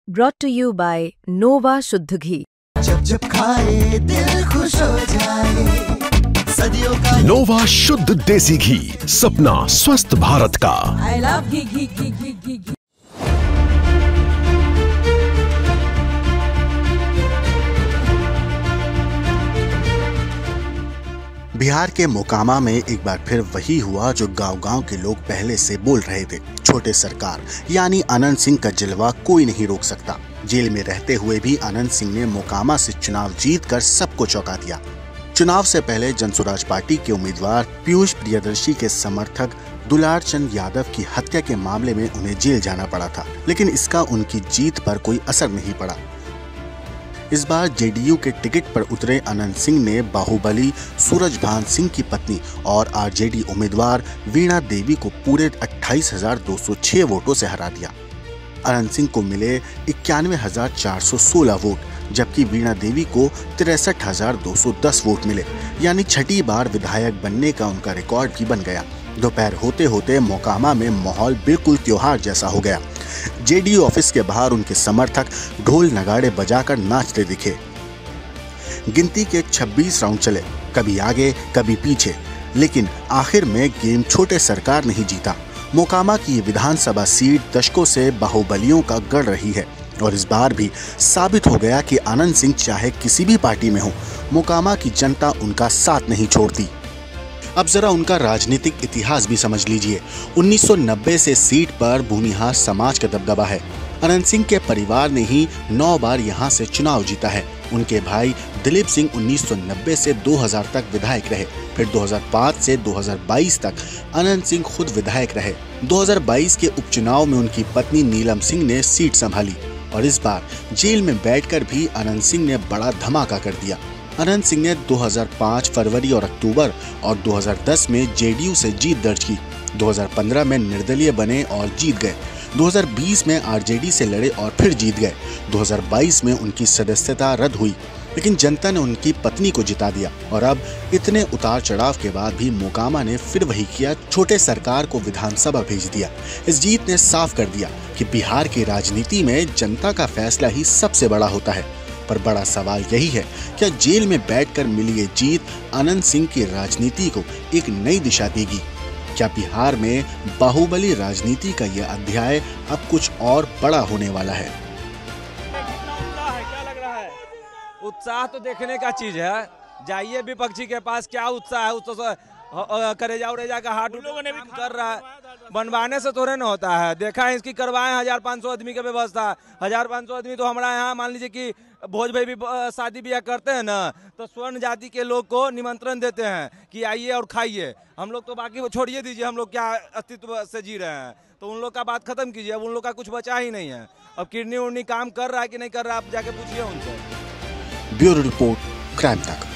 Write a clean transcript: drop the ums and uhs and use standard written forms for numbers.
Brought to you by Nova शुद्ध घी। जब जब खाए दिल खुश हो जाए, सदियों का नोवा शुद्ध देसी घी, सपना स्वस्थ भारत का। I love घी घी घी घी घी घी। बिहार के मोकामा में एक बार फिर वही हुआ जो गांव-गांव के लोग पहले से बोल रहे थे। छोटे सरकार यानी अनंत सिंह का जलवा कोई नहीं रोक सकता। जेल में रहते हुए भी अनंत सिंह ने मोकामा से चुनाव जीतकर सबको चौंका दिया। चुनाव से पहले जनसुराज पार्टी के उम्मीदवार पीयूष प्रियदर्शी के समर्थक दुलार चंद यादव की हत्या के मामले में उन्हें जेल जाना पड़ा था, लेकिन इसका उनकी जीत पर कोई असर नहीं पड़ा। इस बार जेडीयू के टिकट पर उतरे अनंत सिंह ने बाहुबली सूरजभान सिंह की पत्नी और आरजेडी उम्मीदवार वीणा देवी को पूरे 28,206 वोटों से हरा दिया। अनंत सिंह को मिले 91,416 वोट, जबकि वीणा देवी को 63,210 वोट मिले, यानी छठी बार विधायक बनने का उनका रिकॉर्ड भी बन गया। दोपहर होते होते मोकामा में माहौल बिल्कुल त्योहार जैसा हो गया। जेडीयू ऑफिस के बाहर उनके समर्थक ढोल नगाड़े बजाकर नाचते दिखे। गिनती के 26 राउंड चले, कभी आगे कभी पीछे, लेकिन आखिर में गेम छोटे सरकार नहीं जीता। मोकामा की विधानसभा सीट दशकों से बाहुबलियों का गढ़ रही है और इस बार भी साबित हो गया कि अनंत सिंह चाहे किसी भी पार्टी में हो, मोकामा की जनता उनका साथ नहीं छोड़ती। अब जरा उनका राजनीतिक इतिहास भी समझ लीजिए। 1990 से सीट पर भूमिहार समाज का दबदबा है। अनंत सिंह के परिवार ने ही 9 बार यहां से चुनाव जीता है। उनके भाई दिलीप सिंह 1990 से 2000 तक विधायक रहे, फिर 2005 से 2022 तक अनंत सिंह खुद विधायक रहे। 2022 के उपचुनाव में उनकी पत्नी नीलम सिंह ने सीट संभाली और इस बार जेल में बैठकर भी अनंत सिंह ने बड़ा धमाका कर दिया। अनंत सिंह ने 2005 फरवरी और अक्टूबर और 2010 में जेडीयू से जीत दर्ज की। 2015 में निर्दलीय बने और जीत गए। 2020 में आरजेडी से लड़े और फिर जीत गए। 2022 में उनकी सदस्यता रद्द हुई, लेकिन जनता ने उनकी पत्नी को जिता दिया और अब इतने उतार चढ़ाव के बाद भी मोकामा ने फिर वही किया, छोटे सरकार को विधानसभा भेज दिया। इस जीत ने साफ कर दिया कि बिहार की राजनीति में जनता का फैसला ही सबसे बड़ा होता है। पर बड़ा सवाल यही है, क्या जेल में बैठकर मिली ये जीत अनंत सिंह की राजनीति को एक नई दिशा देगी? क्या बिहार में बाहुबली राजनीति का यह अध्याय अब कुछ और बड़ा होने वाला है? क्या लग रहा है? उत्साह तो देखने का चीज है। जाइए विपक्षी के पास, क्या उत्साह है। उत्साह करेजा उरेजा का हाथ लोगों ने भी कर रहा है। बनवाने से थोड़े ना होता है। देखा है इसकी करवाए 1500 आदमी की व्यवस्था। 1500 आदमी तो हमारा यहाँ मान लीजिए कि भोज भाई भी शादी ब्याह करते हैं ना, तो स्वर्ण जाति के लोग को निमंत्रण देते हैं कि आइए और खाइए। हम लोग तो बाकी छोड़िए दीजिए, हम लोग क्या अस्तित्व से जी रहे हैं, तो उन लोग का बात खत्म कीजिए। अब उन लोग का कुछ बचा ही नहीं है। अब किडनी उड़नी काम कर रहा है कि नहीं कर रहा, आप जाके पूछिए उनसे। ब्यूरो रिपोर्ट, क्राइम तक।